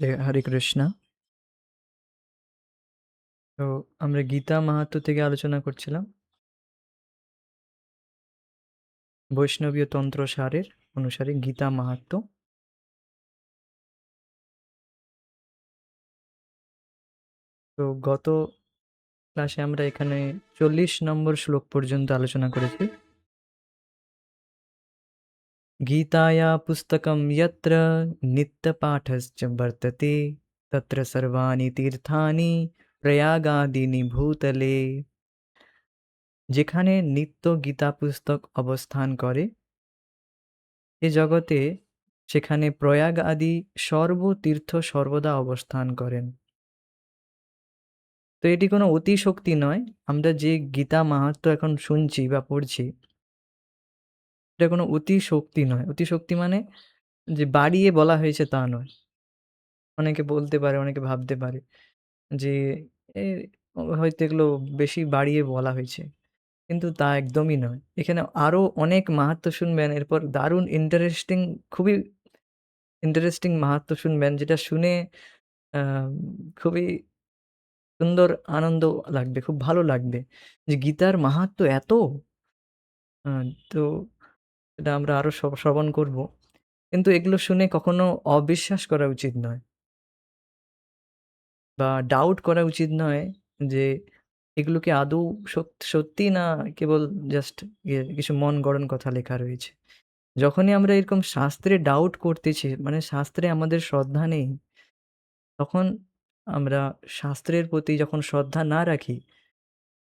হরে কৃষ্ণ। তো আমরা গীতা মাহাত্ম্য থেকে আলোচনা করছিলাম। বৈষ্ণবীয় তন্ত্র সারের অনুসারে গীতা মাহাত্ম্য। তো গত ক্লাসে আমরা এখানে 40 নম্বর শ্লোক পর্যন্ত আলোচনা করেছি। গীতায়া পুস্তকম যত্র নিত্যপাঠশ্চ বর্ততে তত্র সর্বাণি তীর্থানি প্রয়াগাদিনি ভূতলে। যেখানে নিত্য গীতা পুস্তক অবস্থান করে এ জগতে, সেখানে প্রয়াগ আদি সর্বতীর্থ সর্বদা অবস্থান করেন। তো এটি কোনো অতিশক্তি নয়। আমরা যে গীতা মাহাত্ম্য এখন শুনছি বা পড়ছি, এটা কোনো অতিশক্তি নয়। অতিশক্তি মানে যে বাড়িয়ে বলা হয়েছে তা নয়। অনেকে বলতে পারে, অনেকে ভাবতে পারে যে এ হয়তো এগুলো বেশি বাড়িয়ে বলা হয়েছে, কিন্তু তা একদমই নয়। এখানে আরো অনেক মাহাত্ম্য শুনবেন, এরপর দারুণ ইন্টারেস্টিং, খুবই ইন্টারেস্টিং মাহাত্ম্য শুনবেন, যেটা শুনে খুবই সুন্দর আনন্দ লাগবে, খুব ভালো লাগবে যে গীতার মাহাত্ম্য এত। তো এটা আমরা আরো শ্রবণ করব, কিন্তু এগুলো শুনে কখনো অবিশ্বাস করা উচিত নয় বা ডাউট করা উচিত নয় যে এগুলোকে আদৌ সত্যি না কেবল জাস্ট কিছু মন গড়ন কথা লেখা রয়েছে। যখনই আমরা এরকম শাস্ত্রে ডাউট করতেছি, মানে শাস্ত্রে আমাদের শ্রদ্ধা নেই, তখন আমরা শাস্ত্রের প্রতি যখন শ্রদ্ধা না রাখি,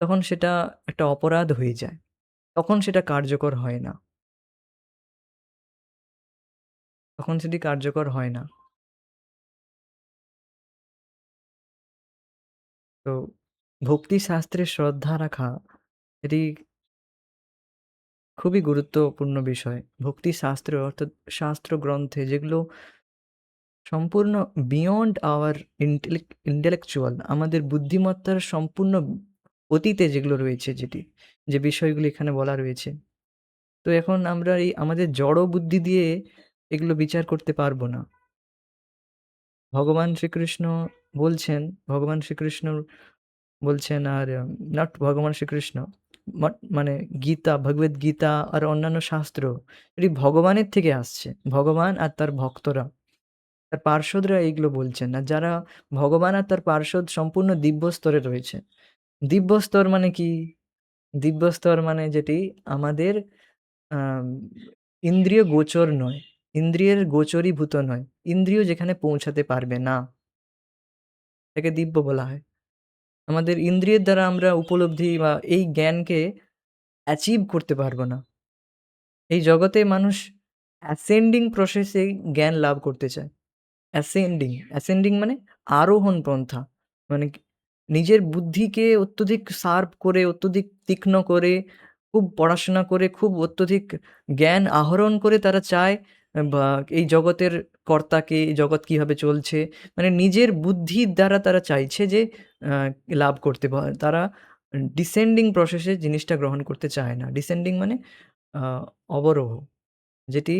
তখন সেটা একটা অপরাধ হয়ে যায়। তখন সেটা কার্যকর হয় না। তখন সেটি কার্যকর হয় না। তো ভক্তি শাস্ত্রে শ্রদ্ধা রাখা, এটি খুবই গুরুত্বপূর্ণ বিষয়। ভক্তি শাস্ত্র অর্থাৎ শাস্ত্র গ্রন্থে যেগুলো সম্পূর্ণ বিয়ন্ড আওয়ার ইন্টেলেকচুয়াল, আমাদের বুদ্ধিমত্তার সম্পূর্ণ অতীতে যেগুলো রয়েছে, যে বিষয়গুলি এখানে বলা রয়েছে। তো এখন আমরা এই আমাদের জড় বুদ্ধি দিয়ে এগুলো বিচার করতে পারবো না। ভগবান শ্রীকৃষ্ণ বলছেন, ভগবান শ্রীকৃষ্ণ বলছেন, আর নট ভগবান শ্রীকৃষ্ণ, মানে গীতা, ভগবদ গীতা আর অন্যান্য শাস্ত্র, এটি ভগবানের থেকে আসছে। ভগবান আর তার ভক্তরা, তার পার্ষদরা এইগুলো বলছেন। আর যারা ভগবান আর তার পার্ষদ সম্পূর্ণ দিব্য স্তরে রয়েছে। দিব্য স্তর মানে কি? দিব্য স্তর মানে যেটি আমাদের আম ইন্দ্রিয় গোচর নয়, ইন্দ্রিয়ের গোচরীভূত নয়। ইন্দ্রিয় যেখানে পৌঁছাতে পারবে না, তাকে দিব্য বলা হয়। আমাদের ইন্দ্রিয়ের দ্বারা আমরা উপলব্ধি বা এই জ্ঞানকে অ্যাচিভ করতে পারবো না। এই জগতে মানুষ অ্যাসেন্ডিং প্রসেসে জ্ঞান লাভ করতে চায়। অ্যাসেন্ডিং মানে আরোহণ পন্থা। মানে নিজের বুদ্ধিকে অত্যধিক শার্প করে, অত্যধিক তীক্ষ্ণ করে, খুব পড়াশোনা করে, খুব অত্যধিক জ্ঞান আহরণ করে তারা চায় বা এই জগতের কর্তাকে, এই জগৎ কিভাবে চলছে, মানে নিজের বুদ্ধির দ্বারা তারা চাইছে যে আ লাভ করতে। তারা ডিসেন্ডিং প্রসেসে জিনিসটা গ্রহণ করতে চায় না। ডিসেন্ডিং মানে আ অবরোহ। যেটি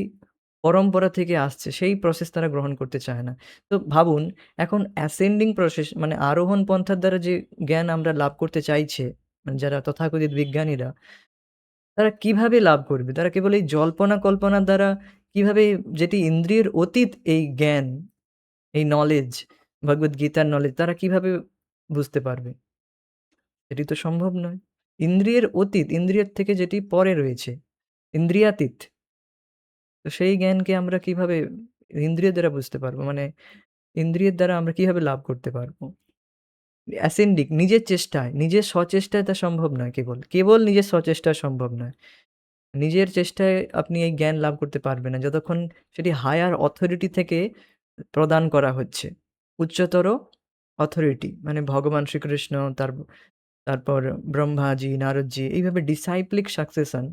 পরম্পরা থেকে আসছে, সেই প্রসেস তারা গ্রহণ করতে চায় না। তো ভাবুন, এখন অ্যাসেন্ডিং প্রসেস মানে আরোহণ পন্থার দ্বারা যে জ্ঞান আমরা লাভ করতে চাইছে, মানে যারা তথাকথিত বিজ্ঞানীরা, তারা কিভাবে লাভ করবে? তারা কেবল এই জল্পনা কল্পনার দ্বারা কিভাবে, যেটি ইন্দ্রিয়ের অতীত এই জ্ঞান, এই নলেজ, ভগবদ গীতার নলেজ তারা কিভাবে বুঝতে পারবে? এটি তো সম্ভব নয়। ইন্দ্রিয়ের অতীত, ইন্দ্রিয়ের থেকে যেটি পরে রয়েছে, ইন্দ্রিয়াতীত। তো সেই জ্ঞানকে আমরা কিভাবে ইন্দ্রিয়ের দ্বারা বুঝতে পারবো? মানে ইন্দ্রিয়ের দ্বারা আমরা কিভাবে লাভ করতে পারবো? অ্যাসেন্ডিং নিজের চেষ্টায়, নিজের স্বচেষ্টায় তা সম্ভব নয় কেবল। কেবল নিজের স্বচেষ্টায় সম্ভব নয়। নিজের চেষ্টায় আপনি এই জ্ঞান লাভ করতে পারবেন না, যতক্ষণ সেটি হায়ার অথরিটি থেকে প্রদান করা হচ্ছে। উচ্চতর অথরিটি মানে ভগবান শ্রীকৃষ্ণ, তারপর ব্রহ্মাজি, নারদজি, এইভাবে ডিসাইক্লিক সাকসেশন,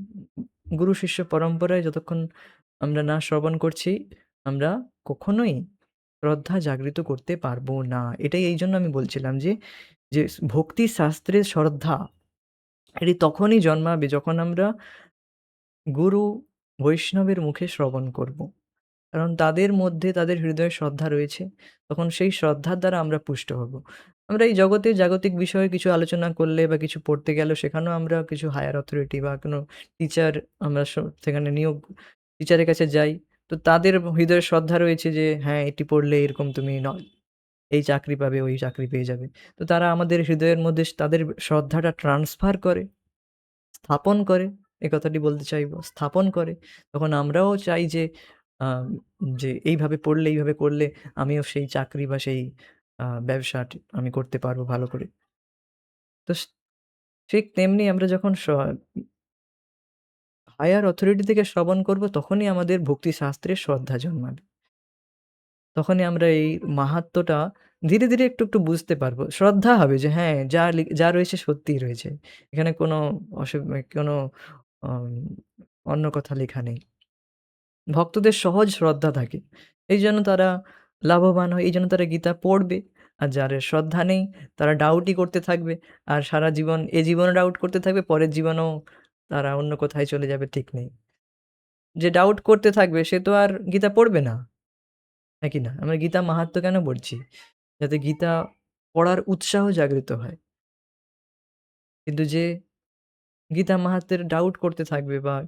গুরু শিষ্য পরম্পরায় যতক্ষণ আমরা না শ্রবণ করছি, আমরা কখনোই শ্রদ্ধা জাগরিত করতে পারবো না। এটাই এইজন্য আমি বলছিলাম যে, যে ভক্তি শাস্ত্রের শ্রদ্ধা, এটি তখনই জন্মাবে যখন আমরা গুরু বৈষ্ণবের মুখে শ্রবণ করব। কারণ তাদের মধ্যে তাদের হৃদয়ে শ্রদ্ধা রয়েছে। তখন সেই শ্রদ্ধার দ্বারা আমরা পুষ্ট হব। আমরা এই জগতে জাগতিক বিষয়ে কিছু আলোচনা করলে বা কিছু পড়তে গেলেও সেখানেও আমরা কিছু হায়ার অথরিটি বা কোনো টিচার আমরা সেখানে নিয়োগ টিচারের কাছে যাই। তো তাদের হৃদয়ে শ্রদ্ধা রয়েছে যে হ্যাঁ, এটি পড়লে এরকম তুমি এই চাকরি পাবে, ওই চাকরি পেয়ে যাবে। তো তারা আমাদের হৃদয়ের মধ্যে তাদের শ্রদ্ধাটা ট্রান্সফার করে, স্থাপন করে, এ কথাটি বলতে চাইবো। স্থাপন করে। তখন আমরাও চাই যে আম যে এইভাবে পড়লে, এইভাবে করলে আমিও সেই চাকরি বা সেই ব্যবসাটি আমি করতে পারবো ভালো করে। তো ঠিক তেমনি আমরা যখন হায়ার অথরিটি থেকে শ্রবণ করব তখনই আমাদের ভক্তিশাস্ত্রে শ্রদ্ধা জন্মাবে। তখনই আমরা এই মাহাত্ম্যটা ধীরে, ধীরে একটু বুঝতে পারবো। শ্রদ্ধা হবে যে হ্যাঁ, যা রয়েছে সত্যিই রয়েছে। এখানে কোনো কোনো আম অন্য কথা লেখা নেই। ভক্তদের সহজ শ্রদ্ধা থাকে। এইজন্য তারা লাভবান হয়। এইজন্য তারা গীতা পড়বে। আর যাদের শ্রদ্ধা নেই তারা ডাউটই করতে থাকবে। আর সারা জীবন এ জীবনেও ডাউট করতে থাকবে, পরের জীবনেও তারা অন্য কোথায় চলে যাবে ঠিক নেই। যে ডাউট করতে থাকবে সে তো আর গীতা পড়বে না। হ্যাঁ কি না? আমরা গীতা মাহাত্ম্য কেন পড়ছি? যাতে গীতা পড়ার উৎসাহ জাগরিত হয়। কিন্তু যে গীতা মাহাত্ম্যের ডাউট করতে থাকবে বা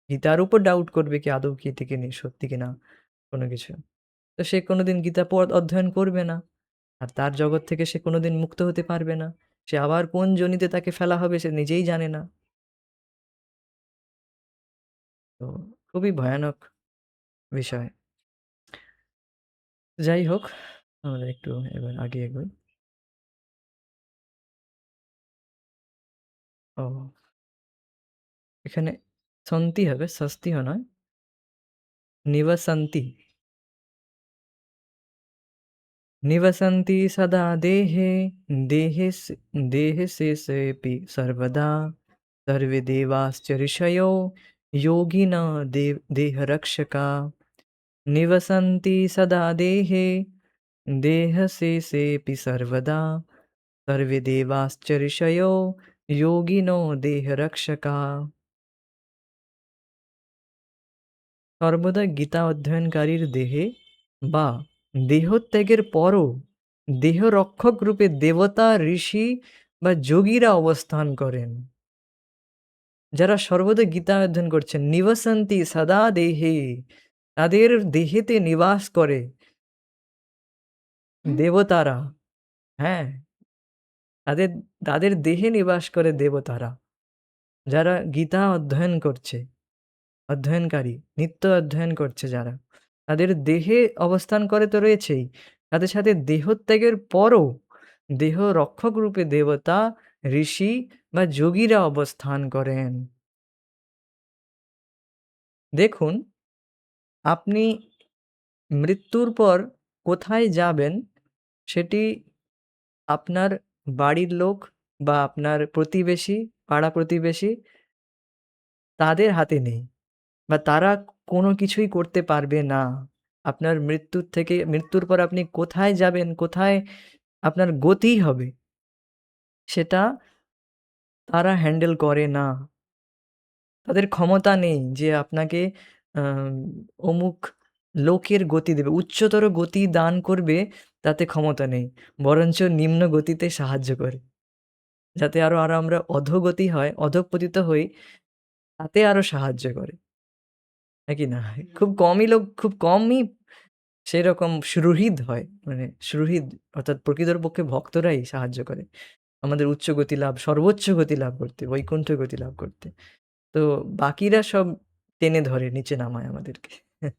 গীতার উপর ডাউট করবে কি আদৌ কি এটি কি সত্যি কিনা কোনো কিছু। তো সে কোনোদিন গীতা অধ্যয়ন করবে না। আর তার জগৎ থেকে সে কোনোদিন মুক্ত হতে পারবে না। সে আবার কোন যোনিতে তাকে ফেলা হবে সে নিজেই জানে না। তো খুবই ভয়ানক বিষয়। যাই হোক, আমরা একটু এবার আগে এগোই। ও এখানে সন্তি হবে, স্বস্তিহ নয়। নিবসন্তি। निवसन्ति सदा देहे देहशेषेऽपि सर्वदा सर्वे देवाश्च ऋषयो योगिनः देहरक्षका निवसन्ति सदा देहे देहशेषेऽपि सर्वदा सर्वे देवाश्च ऋषयो योगिनो देहरक्षका সর্বদা গীতা অধ্যয়নকারীর দেহে বা দেহত্যাগের পরও দেহরক্ষক রূপে দেবতা, ঋষি বা যোগীরা অবস্থান করেন। যারা সর্বদা গীতা অধ্যয়ন করছেন, নিবসন্তি সদা দেহে, তাদের দেহেতে নিবাস করে দেবতারা। হ্যাঁ, তাদের তাদের দেহে নিবাস করে দেবতারা। যারা গীতা অধ্যয়ন করছে, অধ্যয়নকারী, নিত্য অধ্যয়ন করছে যারা, তাদের দেহে অবস্থান করে তো রয়েছেই। সাথে, সাথে দেহত্যাগের পরও দেহ রক্ষক রূপে দেবতা, ঋষি বা যোগীরা অবস্থান করেন। দেখুন, আপনি মৃত্যুর পর কোথায় যাবেন সেটি আপনার বাড়ির লোক বা আপনার প্রতিবেশী, পাড়া-প্রতিবেশী তাদের হাতে নেই বা তারা কোনো কিছুই করতে পারবে না। আপনার মৃত্যুর পর আপনি কোথায় যাবেন, কোথায় আপনার গতি হবে সেটা তারা হ্যান্ডেল করে না। তাদের ক্ষমতা নেই যে আপনাকে আম অমুক লোকের গতি দেবে। উচ্চতর গতি দান করবে তাতে ক্ষমতা নেই। বরঞ্চ নিম্ন গতিতে সাহায্য করে। যাতে আরো আমরা অধোগতি হয়, অধঃপতিত হই তাতে আরো সাহায্য করে। হ্যাঁ কি না? খুব কমই সেরকম সুহৃদ হয়। মানে সুহৃদ অর্থাৎ প্রকৃতপক্ষে ভক্তরাই সাহায্য করে। আমাদের উচ্চ গতি লাভ, সর্বোচ্চ গতি লাভ করতে, বৈকুণ্ঠ গতি লাভ করতে। তো বাকিরা সব টেনে ধরে নিচে নামায় আমাদেরকে।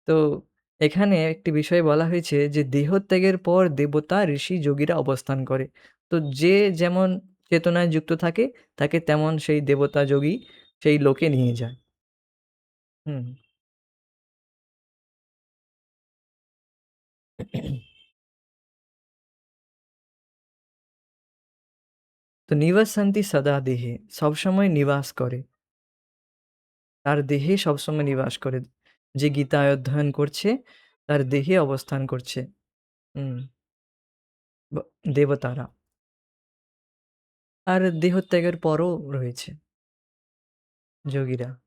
তো এখানে একটি বিষয় বলা হয়েছে যে দেহত্যাগের পর দেবতা, ঋষি, যোগীরা অবস্থান করে। তো যে যেমন চেতনায় যুক্ত থাকে তাকে তেমন সেই দেবতা, যোগী সেই লোকে নিয়ে যায়। হুম। তো নিবাসান্তি সদা দেহে সবসময় নিবাস করে। তার দেহে সবসময় নিবাস করে। যে গীতা অধ্যয়ন করছে তার দেহে অবস্থান করছে। হুম, ব দেবতারা। আর দেহত্যাগের পরও রয়েছে যোগীরা।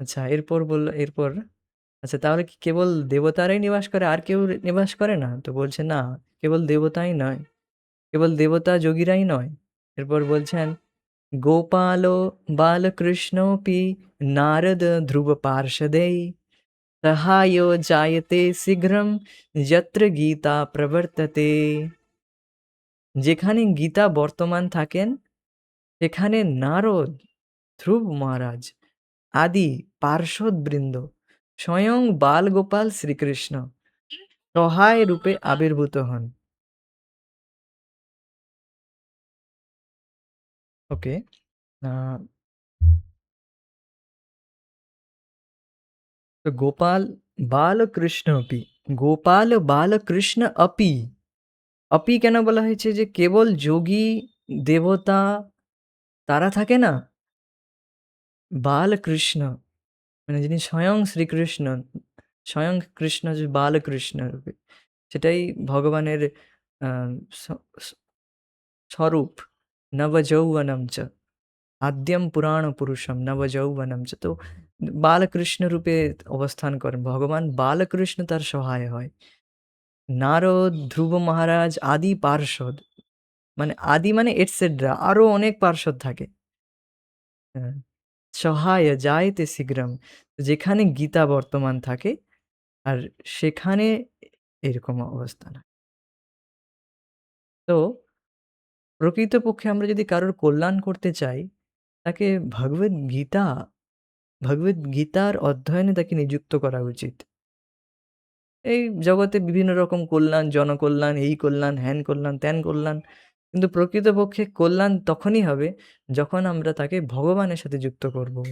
আচ্ছা এরপর আচ্ছা তাহলে কি কেবল দেবতারাই নিবাস করে আর কেউ নিবাস করে না? তো বলছে, "না, কেবল দেবতাই নয়, কেবল দেবতা যোগীরাই নয়।" এরপর বলছেন, "গোপালো বালকৃষ্ণোপি নারদ ধ্রুব পার্ষদেই সহাयो জায়তে শীঘ্রং যত্র গীতা প্রবর্ততে।" যেখানে গীতা বর্তমান থাকেন, সেখানে নারদ, ধ্রুব মহারাজ আদি পার্ষদবৃন্দ স্বয়ং বালগোপাল শ্রীকৃষ্ণ সহায় রূপে আবির্ভূত হন। ওকে। আ তো গোপাল বালকৃষ্ণ অপি, গোপাল বালকৃষ্ণ অপি, অপি কেন বলা হয়েছে? যে কেবল যোগী, দেবতা তারা থাকে না? বালকৃষ্ণ মানে যিনি স্বয়ং শ্রীকৃষ্ণ, স্বয়ং কৃষ্ণ যে বালকৃষ্ণ রূপে, সেটাই ভগবানের আ স স স্বরূপ। নবযৌবনম চ। আদ্যম পুরাণ পুরুষম নবযৌবনম চ। তো বালকৃষ্ণ রূপে অবস্থান করেন। ভগবান বালকৃষ্ণ তার সহায় হয়। নারদ, ধ্রুব মহারাজ আদি পার্ষদ। মানে আদি মানে এটসেটরা আরো অনেক পার্ষদ থাকে। হ্যাঁ। সহায় জায়তে শীঘ্রম। যেখানে গীতা বর্তমান থাকে আর সেখানে এরকম অবস্থান হয়। তো প্রকৃতপক্ষে আমরা যদি কারোর কল্যাণ করতে চাই, তাকে ভগবদ্গীতার অধ্যয়নে তাকে নিযুক্ত করা উচিত। এই জগতে বিভিন্ন রকম কল্যাণ, জনকল্যাণ, এই কল্যাণ, হ্যান কল্যাণ, ত্যান কল্যাণ। কিন্তু প্রকৃতপক্ষে কল্যাণ তখনই হবে যখন আমরা তাকে ভগবানের সাথে যুক্ত করব।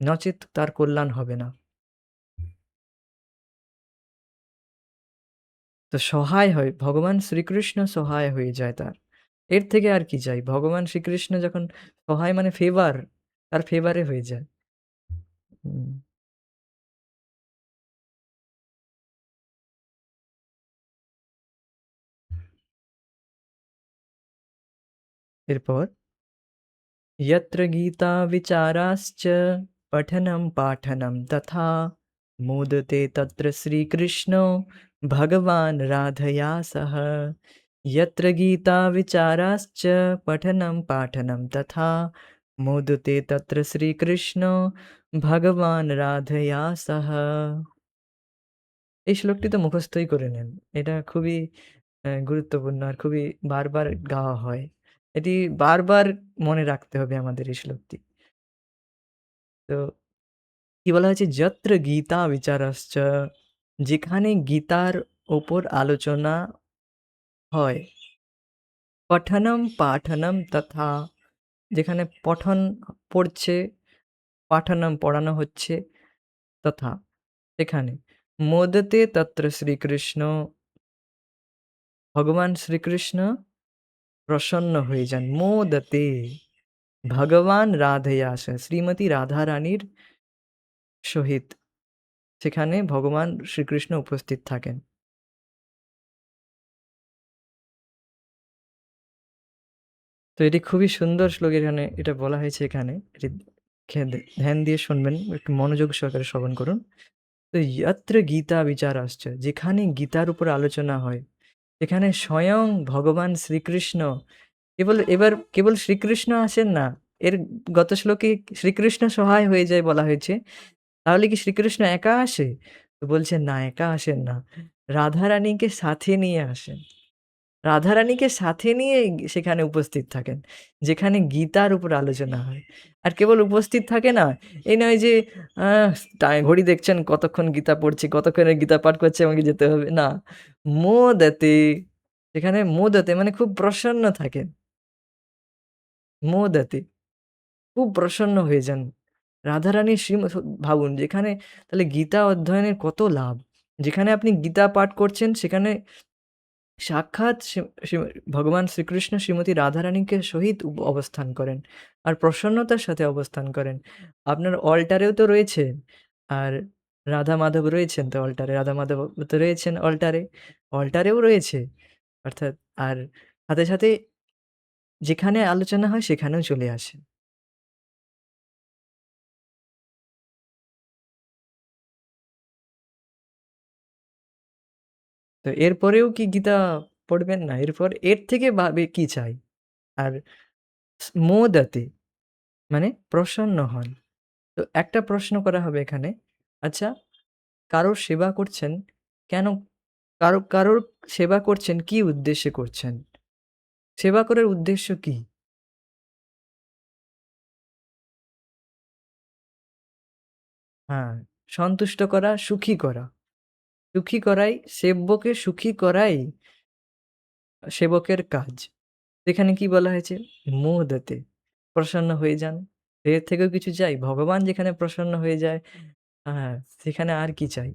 নচেৎ তার কল্যাণ হবে না। তো সহায় হয়, ভগবান শ্রীকৃষ্ণ সহায় হয়ে যায় তার। এর থেকে আর কি চাই? ভগবান শ্রীকৃষ্ণ যখন সহায় মানে ফেভার, তার ফেভারে হয়ে যায়। হুম, এরপর यत्र गीताविचाराश्च पठनं पाठनं तथा मोदते तत्र श्रीकृष्णो भगवान् राधया सह। यत्र गीताविचाराश्च पठनं पाठनं तथा मोदते तत्र শ্রীকৃষ্ণ ভগবান রাধয়া সহ। এই শ্লোকটি তো মুখস্থই করে নেন। এটা খুবই গুরুত্বপূর্ণ আর খুবই বারবার গাওয়া হয়। এটি বারবার মনে রাখতে হবে আমাদের এই শ্লোকটি। তো কি বলা হয়েছে? যত্র গীতা বিচারশ্চ, যেখানে গীতার উপর আলোচনা হয়। পঠনম পাঠনম তথা, যেখানে পঠন পড়ছে, পাঠনম পড়ানো হচ্ছে, তথা সেখানে। মোদতে তত্র শ্রীকৃষ্ণ, ভগবান শ্রীকৃষ্ণ প্রসন্ন হয়ে যান। মোদতে ভগবান রাধয়া আসেন। শ্রীমতী রাধারানীর সহিত সেখানে ভগবান শ্রীকৃষ্ণ উপস্থিত থাকেন। তো এটি খুবই সুন্দর শ্লোক, এখানে এটা বলা হয়েছে এখানে। এটি ধ্যান দিয়ে শুনবেন, একটু মনোযোগ সহকারে শ্রবণ করুন। তো যত্র গীতা বিচার আসছে, যেখানে গীতার উপর আলোচনা হয়, সেখানে স্বয়ং ভগবান শ্রীকৃষ্ণ, কেবল শ্রীকৃষ্ণ আসেন না। এর গত শ্লোকে শ্রীকৃষ্ণ সহায় হয়ে যায় বলা হয়েছে। তাহলে কি শ্রীকৃষ্ণ একা আসে? তো বলছেন না, একা আসেন না। রাধারানীকে সাথে নিয়ে আসেন। রাধারানীকে সাথে নিয়ে সেখানে উপস্থিত থাকেন। যেখানে গীতার উপর আলোচনা হয়। আর কেবল উপস্থিত থাকে না, এই নয় যে আহ ঘড়ি দেখছেন কতক্ষণ গীতা পড়ছি, কতক্ষণে গীতা পাঠ করছি, আমাকে যেতে হবে। না, মোদতে, সেখানে মোদতে মানে খুব প্রসন্ন থাকেন। মোদতে খুব প্রসন্ন হয়ে যান। রাধারানীর ভাবুন, যেখানে তাহলে গীতা অধ্যয়নের কত লাভ। যেখানে আপনি গীতা পাঠ করছেন সেখানে সাক্ষাৎ ভগবান শ্রীকৃষ্ণ শ্রীমতী রাধারানীকে সহিত অবস্থান করেন। আর প্রসন্নতার সাথে অবস্থান করেন। আপনার অল্টারেও তো রয়েছে। আর রাধা মাধব রয়েছেন তো অল্টারে। রাধা মাধব তো রয়েছেন অল্টারে। অল্টারেও রয়েছে। অর্থাৎ আর সাথে যেখানে আলোচনা হয় সেখানেও চলে আসেন। তো এরপরেও কি গীতা পড়বেন না? এরপর এর থেকে কি চাই? আর মোদতে মানে প্রসন্ন হন। তো একটা প্রশ্ন করা হবে এখানে, আচ্ছা কারোর সেবা করছেন, কেন কারোর সেবা করছেন কি উদ্দেশ্যে করছেন? সেবা করার উদ্দেশ্য কি? হ্যাঁ, সন্তুষ্ট করা, সুখী করা। সুখী করাই সেব্যকে সুখী করাই সেবকের কাজ। এখানে কি বলা হয়েছে? মোদতে প্রসন্ন হয়ে যান। এর থেকেও কিছু চাই? ভগবান যেখানে প্রসন্ন হয়ে যায়, হ্যাঁ, সেখানে আর কি চাই?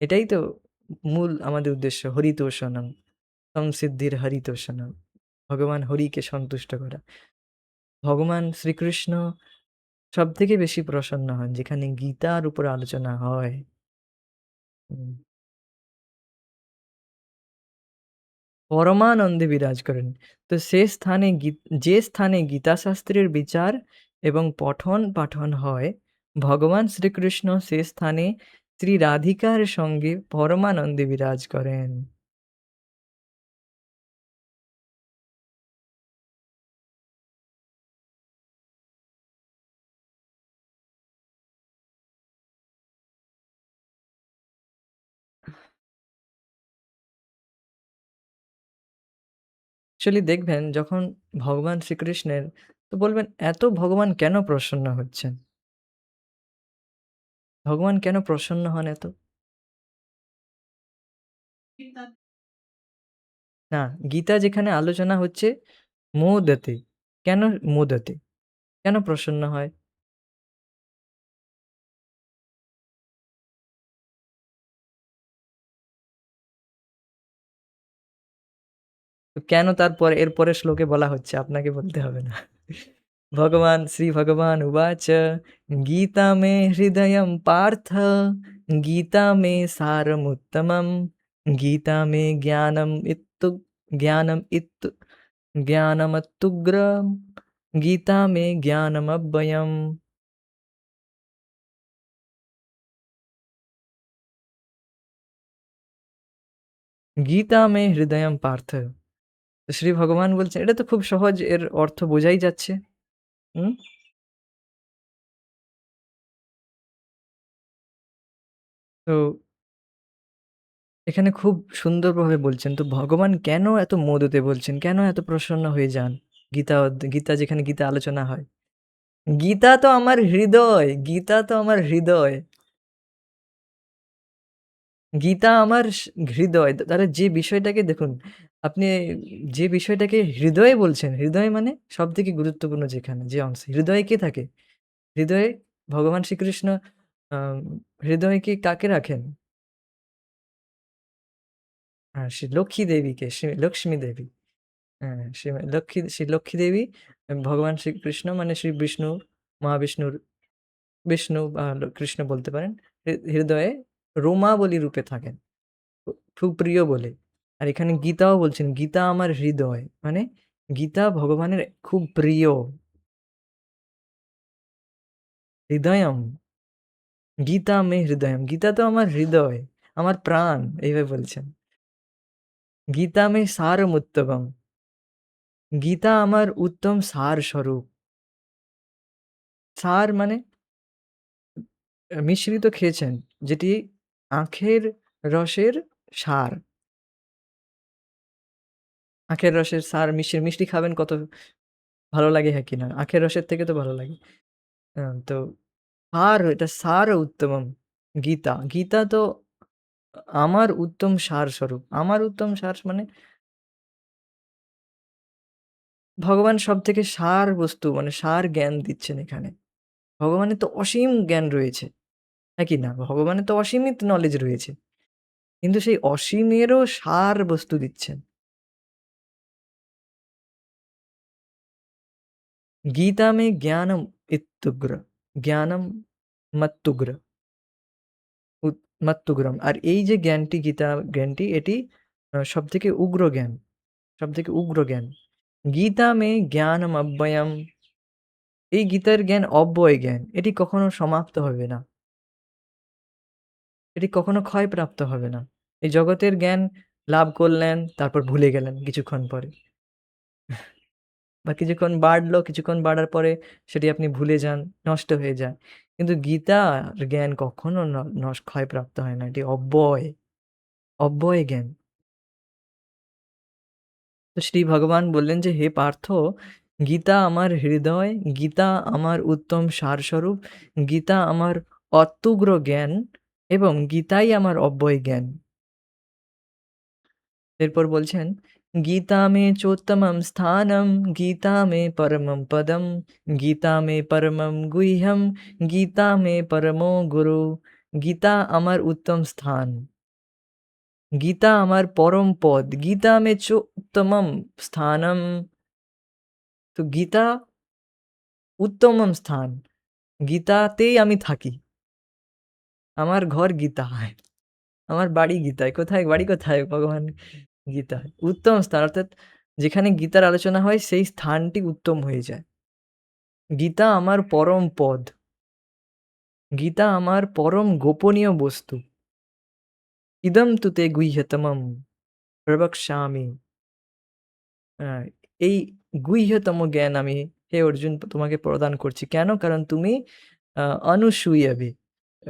এটাই তো মূল আমাদের উদ্দেশ্য। হরিতোষণম, সংসিদ্ধির হরিতোষণম। ভগবান হরিকে সন্তুষ্ট করা। ভগবান শ্রীকৃষ্ণ সবথেকে বেশি প্রসন্ন হন যেখানে গীতার উপর আলোচনা হয়। হুম। পরমানন্দে বিরাজ করেন। তো সে স্থানে যে স্থানে গীতাশাস্ত্রের বিচার এবং পঠন-পাঠন হয়, ভগবান শ্রীকৃষ্ণ সে স্থানে শ্রী রাধিকার সঙ্গে পরমানন্দে বিরাজ করেন। অ্যাকচুয়ালি দেখবেন যখন ভগবান শ্রীকৃষ্ণের তো বলবেন এত ভগবান কেন প্রসন্ন হচ্ছেন? ভগবান কেন প্রসন্ন হন এত? না, গীতা যেখানে আলোচনা হচ্ছে মোদতে। কেন মোদতে? কেন প্রসন্ন হয়? তো কেন তারপরে এর পরের শ্লোকে বলা হচ্ছে? আপনাকে বলতে হবে না। ভগবান শ্রীভগবান উবাচ গীতা মে হৃদয়ং পার্থ গীতা মে সারমুত্তমম গীতা মে জ্ঞানম জ্ঞানমত্যুগ্রম গীতা মে জ্ঞানমব্যয়ম। গীতা মে হৃদয়ং পার্থ। তো শ্রী ভগবান বলছেন এটা তো খুব সহজ এর অর্থ বোঝাই যাচ্ছে। হুম? তো এখানে খুব সুন্দরভাবে বলছেন। তো ভগবান কেন এত মোদতে বলছেন? কেন এত প্রসন্ন হয়ে যান? গীতা যেখানে গীতা আলোচনা হয়। গীতা তো আমার হৃদয়, গীতা তো আমার হৃদয়। গীতা আমার হৃদয়। তাহলে যে বিষয়টাকে দেখুন, আপনি যে বিষয়টাকে হৃদয়ে বলছেন, হৃদয় মানে সবথেকে গুরুত্বপূর্ণ যেখানে, যে অংশে। হৃদয়ে কে থাকে? হৃদয়ে ভগবান শ্রীকৃষ্ণ আম হৃদয়ে কাকে রাখেন? সে লক্ষ্মী দেবীকে, সে লক্ষ্মী দেবী। হ্যাঁ, শ্রী লক্ষ্মী দেবী ভগবান শ্রীকৃষ্ণ মানে শ্রী বিষ্ণু, মহাবিষ্ণুর বিষ্ণু বা কৃষ্ণ বলতে পারেন। হৃদয়ে রোমাবলী রূপে থাকেন। খুব প্রিয় বলে। আর এখানে গীতাও বলছেন, "গীতা আমার হৃদয়।" মানে গীতা ভগবানের খুব প্রিয়। হৃদয়ম, গীতা মে হৃদয়ম। গীতা তো আমার হৃদয়, আমার প্রাণ এইভাবে বলছেন। গীতা মে সারমুত্তমম। গীতা আমার উত্তম সারস্বরূপ। সার মানে মিশ্রিত খেয়েছেন, যেটি আখের রসের সার। আখের রসের সার মিষ্টি খাবেন কত ভালো লাগে, হ্যাঁ কিনা? আখের রসের থেকে তো ভালো লাগে। তো এটা সার উত্তমম গীতা। গীতা তো আমার উত্তম সারস্বরূপ। আমার উত্তম সার মানে ভগবান সবথেকে সার বস্তু মানে সার জ্ঞান দিচ্ছেন এখানে। ভগবানের তো অসীম জ্ঞান রয়েছে, হ্যাঁ কি না? ভগবানের তো অসীমিত নলেজ রয়েছে। কিন্তু সেই অসীমেরও সার বস্তু দিচ্ছেন। গীতা মে জ্ঞানম ইত্যুগ্র, জ্ঞানম মত্তুগ্র, মত্তুগ্রম। আর এই যে জ্ঞানটি গীতা জ্ঞানটি এটি সবথেকে উগ্র জ্ঞান, সবথেকে উগ্র জ্ঞান। গীতা মে জ্ঞানম অব্যয়ম। এই গীতার জ্ঞান অব্যয় জ্ঞান। এটি কখনো সমাপ্ত হবে না। এটি কখনো ক্ষয়প্রাপ্ত হবে না। এই জগতের জ্ঞান লাভ করলেন, তারপর ভুলে গেলেন কিছুক্ষণ পরে। বা কিছুক্ষণ বাড়লো, কিছুক্ষণ বাড়ার পরে সেটি আপনি ভুলে যান, নষ্ট হয়ে যায়। কিন্তু গীতার জ্ঞান কখনো ক্ষয়প্রাপ্ত হয় না। এটি অব্যয়, অব্যয় জ্ঞান। তো শ্রী ভগবান বললেন যে, "হে পার্থ, গীতা আমার হৃদয়, গীতা আমার উত্তম সারস্বরূপ, গীতা আমার অত্যুগ্র জ্ঞান এবং গীতাই আমার অব্যয় জ্ঞান।" এরপর বলছেন, "গীতা মে চোত্তমম স্থানম, গীতা মে পরমম পদম, গীতা মে পরমম গুহ্যম, গীতা মে পরমো গুরু।" গীতা আমার উত্তম স্থান, গীতা আমার পরম পদ, গীতা মে চোত্তমম স্থানম। তো গীতা উত্তমম স্থান। গীতাতেই আমি থাকি। আমার ঘর গীতায়। আমার বাড়ি গীতায়। কোথায় বাড়ি কোথায়? ভগবান গীতায়। উত্তম স্থান অর্থাৎ যেখানে গীতার আলোচনা হয় সেই স্থানটি উত্তম হয়ে যায়। গীতা আমার পরম পদ। গীতা আমার পরম গোপনীয় বস্তু। ইদম তু তে গুহ্যতমম প্রবক্ষ্যামি। আ এই গুহ্যতম জ্ঞান আমি হে অর্জুন তোমাকে প্রদান করছি। কেন? কারণ তুমি আ অনুসূয়বে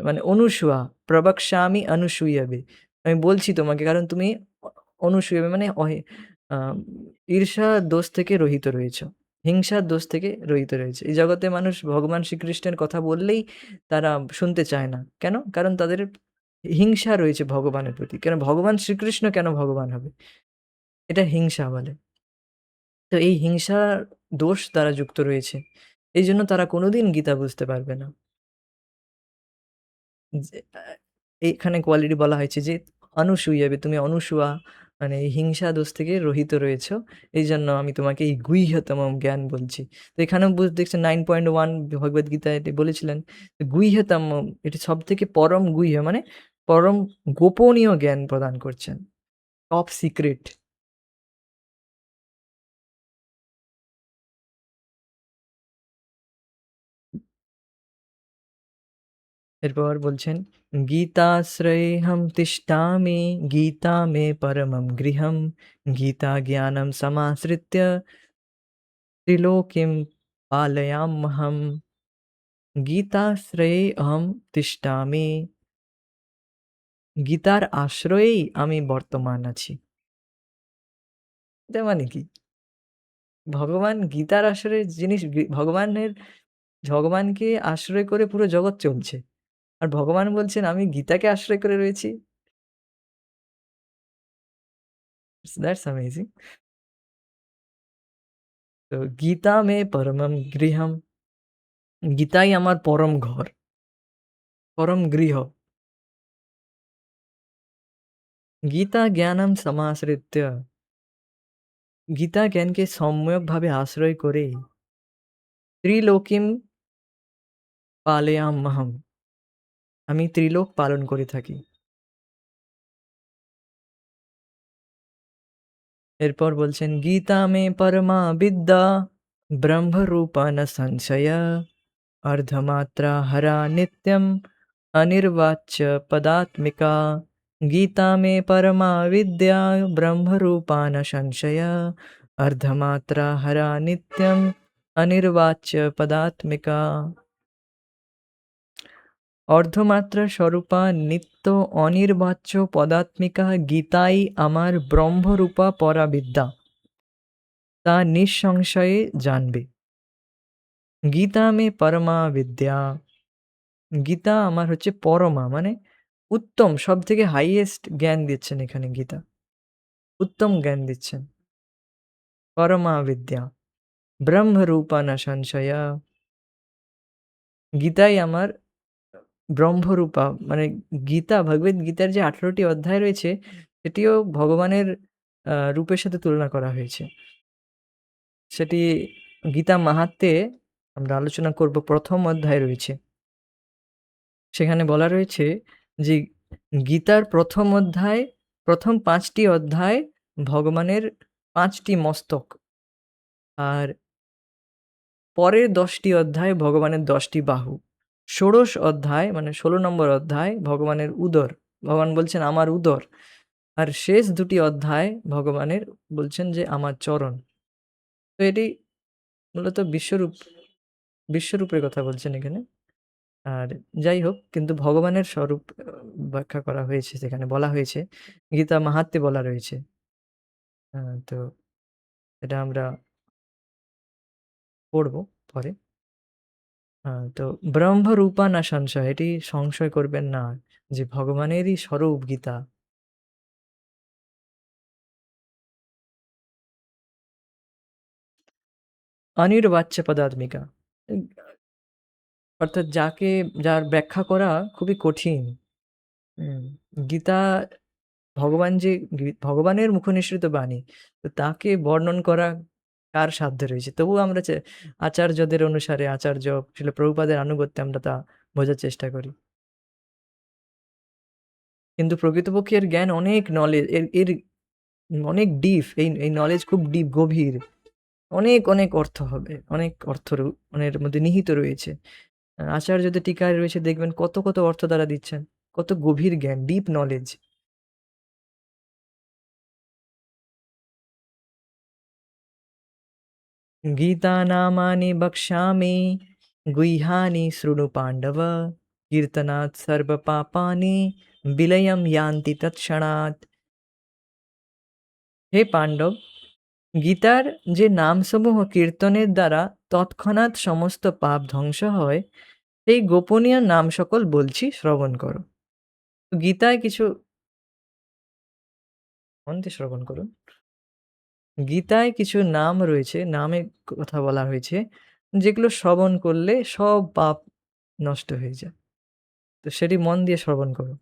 মানে অনুসুয়া, প্রবক্ষ্যামি অনুসূয়বে। আমি বলছি তোমাকে কারণ তুমি অ অনুসূয়বে মানে আম ঈর্ষা দোষ থেকে রহিত রয়েছ। হিংসার দোষ থেকে রহিত রয়েছে। এই জগতে মানুষ ভগবান শ্রীকৃষ্ণের কথা বললেই তারা শুনতে চায় না। কেন? কারণ তাদের হিংসা রয়েছে ভগবানের প্রতি। কেন ভগবান শ্রীকৃষ্ণ কেন ভগবান হবে? এটা হিংসা বলে। তো এই হিংসার দোষ দ্বারা যুক্ত রয়েছে। এইজন্য তারা কোনোদিন গীতা বুঝতে পারবে না। যে এইখানে কোয়ালিটি বলা হয়েছে যে, "অনুসূয়বে" তুমি অনুসুয়া মানে এই হিংসা দোষ থেকে রহিত রয়েছ। এইজন্য আমি তোমাকে এই গুহ্যতম জ্ঞান বলছি। তো এখানেও দেখছেন 9.1 ভগবদ্গীতায় এটি বলেছিলেন যে, গুহ্যতম এটি সবথেকে পরম গুহ্য মানে পরম গোপনীয় জ্ঞান প্রদান করছেন। Top secret. এরপর বলছেন, "গীতাশ্রয়েহং তিষ্ঠামি, গীতা মে পরমং গৃহম, গীতা জ্ঞানম সমাশ্রিত্য ত্রিলোকিম পালয়াম্যহম।" গীতাশ্রয়ে অহং তিষ্ঠামি। গীতার আশ্রয়েই আমি বর্তমান আছি। এটার মানে কি? ভগবান গীতার আশ্রয়ে জিনিস ভগবানকে আশ্রয় করে পুরো জগৎ চলছে। আর ভগবান বলছেন, "আমি গীতাকে আশ্রয় করে রয়েছি।" That's amazing. তো গীতা মে পরমম গৃহম। গীতাই আমার পরম ঘর, পরম গৃহ। গীতা জ্ঞানম সমাশ্রিত্য। গীতা জ্ঞানকে সম্যকভাবে আশ্রয় করে ত্রিলোকিম পালয়াম্যহম। আমি ত্রিলোক পালন করে থাকি। এরপর বলছেন, "গীতা মে পরমা বিদ্যা, ব্রহ্মরূপা ন সংশয়, अर्धमात्रा हरा नित्यं, अनिर्वाच्य पदात्मिका। गीता मे परमा विद्या, ब्रह्मरूपा न संशय, अर्धमात्रा हरा नित्यं, अनिर्वाच्य पदात्मिका।" অর্ধমাত্রা স্বরূপা নিত্য অনির্বাচ্য পদাত্মিকা গীতাই আমার ব্রহ্মরূপা পরাবিদ্যা, তা নিঃসংশয়ে জানবে। গীতা মে পরমা বিদ্যা। গীতা আমার হচ্ছে পরমা মানে উত্তম সবথেকে হাইয়েস্ট জ্ঞান দিচ্ছেন এখানে গীতা। উত্তম জ্ঞান দিচ্ছেন। পরমা বিদ্যা। ব্রহ্মরূপা ন সংশয়া। গীতাই আমার ব্রহ্মরূপা মানে গীতা ভগবদ্গীতার যে ১৮ টি অধ্যায় রয়েছে সেটিও ভগবানের রূপের সাথে তুলনা করা হয়েছে। সেটি গীতা মাহাত্ম্যে আমরা আলোচনা করব ১ম অধ্যায় রয়েছে। সেখানে বলা রয়েছে যে গীতার ১ম অধ্যায়, ১ম ৫ টি অধ্যায় ভগবানের ৫ টি মস্তক। আর পরের ১০ টি অধ্যায় ভগবানের ১০ টি বাহু। ষোড়শ অধ্যায় মানে ১৬ নম্বর অধ্যায় ভগবানের উদর। ভগবান বলছেন, "আমার উদর।" আর শেষ ২ টি অধ্যায় ভগবানের বলছেন যে আমার চরণ। তো এটি মূলত বিশ্বরূপের কথা বলছেন এখানে। আর যাই হোক কিন্তু ভগবানের স্বরূপ ব্যাখ্যা করা হয়েছে সেখানে বলা হয়েছে। গীতা মাহাত্ম্যে বলা রয়েছে। তো এটা আমরা পড়ব পরে। তো ব্রহ্মরূপা না সংশয়, এটি সংশয় করবেন না যে ভগবানেরই স্বরূপ গীতা। অনির্বাচ্য পদাত্মিকা। উম অর্থাৎ যার ব্যাখ্যা করা খুবই কঠিন। হুম, গীতা ভগবানের মুখনিসৃত বাণী। তো তাকে বর্ণন করা কার সাধ্যে রয়েছে? তবুও আমরা আচার্যদের অনুসারে আচার্য শিল প্রভুপাদের আনুগত্যে আমরা তা বোঝার চেষ্টা করি। কিন্তু প্রকৃতপক্ষে এর জ্ঞান অনেক এর অনেক ডিপ। এই নলেজ খুব ডিপ, গভীর। অনেক অর্থ হবে। অনেক অর্থ এর মধ্যে নিহিত রয়েছে। আচার্যদের টিকায় রয়েছে দেখবেন কত অর্থ তারা দিচ্ছেন। কত গভীর জ্ঞান, ডিপ নলেজ। गीतानामानि वक्ष्यामि गुह्यानि शृणु पाण्डव कीर्तनात् सर्वपापानि विलयं यान्ति तत्क्षणात्। হে পাণ্ডব, গীতার যে নামসমূহ কীর্তনের দ্বারা তৎক্ষণাৎ সমস্ত পাপ ধ্বংস হয়, সেই গোপনীয় নাম সকল বলছি শ্রবণ করো। গীতায় কিছু মন দিয়ে শ্রবণ করুন। গীতায় কিছু নাম রয়েছে, নামের কথা বলা হয়েছে, যেগুলো শ্রবণ করলে সব পাপ নষ্ট হয়ে যায়। তো সেটি মন দিয়ে শ্রবণ করো।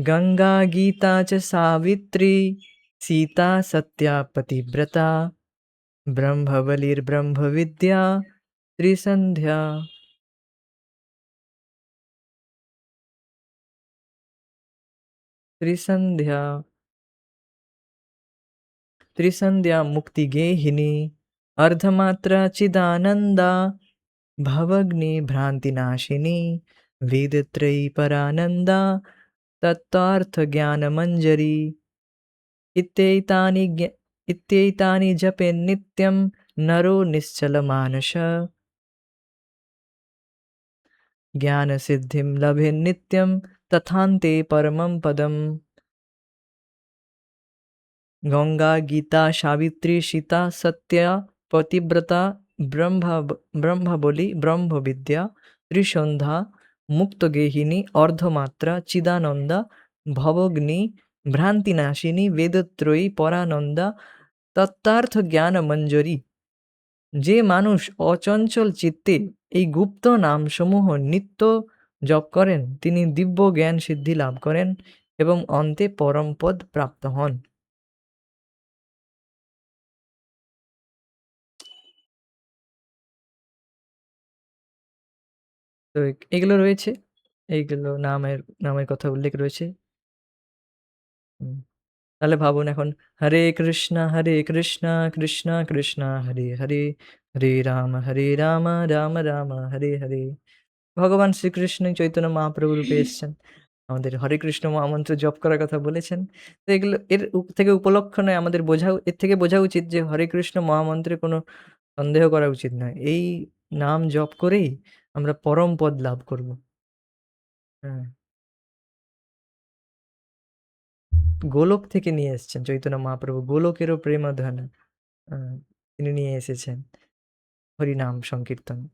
গঙ্গা, গীতা চ সাবিত্রী, সীতা সত্যা পতিব্রতা, ব্রহ্মবলির্ব্রহ্মবিদ্যা, ত্রিসন্ধ্যা। ত্রিসন্ধ্যা ত্রিসন্ধ্যা মুক্তিগেহিনী, अर्धमात्रा चिदानन्दा, भवग्नि भ्रान्तिनाशिनी, वेदत्रयी परानन्दा, तत्त्वार्थज्ञानमञ्जरी। इत्येतानि इत्येतानि जपेन्नित्यं नरो निश्चलमानसः, ज्ञानसिद्धिं लभेन्नित्यं तथान्ते परमं पदम्। गंगा, गीता, सावित्री, सीता, सत्या, पतिव्रता, ब्रह्मबली, ब्रह्मविद्या, त्रिसंध्या, मुक्तगेहिनी, अर्धमात्रा, चिदानंदा, भवग्नि, भ्रांतिनाशिनी, वेदत्रयी, परानंदा, তত্ত্বার্থ জ্ঞান মঞ্জরি। যে মানুষ অচঞ্চল চিত্তে এই গুপ্ত নামসমূহ নিত্য জপ করেন তিনি দিব্য জ্ঞান সিদ্ধি লাভ করেন এবং অন্তে পরমপদ প্রাপ্ত হন। তো এগুলো রয়েছে। এইগুলো নামের কথা উল্লেখ রয়েছে। হুম। তাহলে ভাবুন এখন হরে কৃষ্ণ, কৃষ্ণ কৃষ্ণ হরে হরে, হরে রাম, রাম রাম হরে হরে। ভগবান শ্রীকৃষ্ণ চৈতন্য মহাপ্রভু রূপে এসছেন। আমাদের হরে কৃষ্ণ মহামন্ত্র জপ করার কথা বলেছেন। তো এগুলো থেকে উপলক্ষ নয় আমাদের এর থেকে বোঝা উচিত যে হরে কৃষ্ণ মহামন্ত্রে কোনো সন্দেহ করা উচিত নয়। এই নাম জপ করেই আমরা পরম পদ লাভ করব। হ্যাঁ। গোলক থেকে নিয়ে এসেছেন চৈতন্য মহাপ্রভু। গোলকেরও প্রেমধন আ তিনি নিয়ে এসেছেন হরিনাম সংকীর্তন।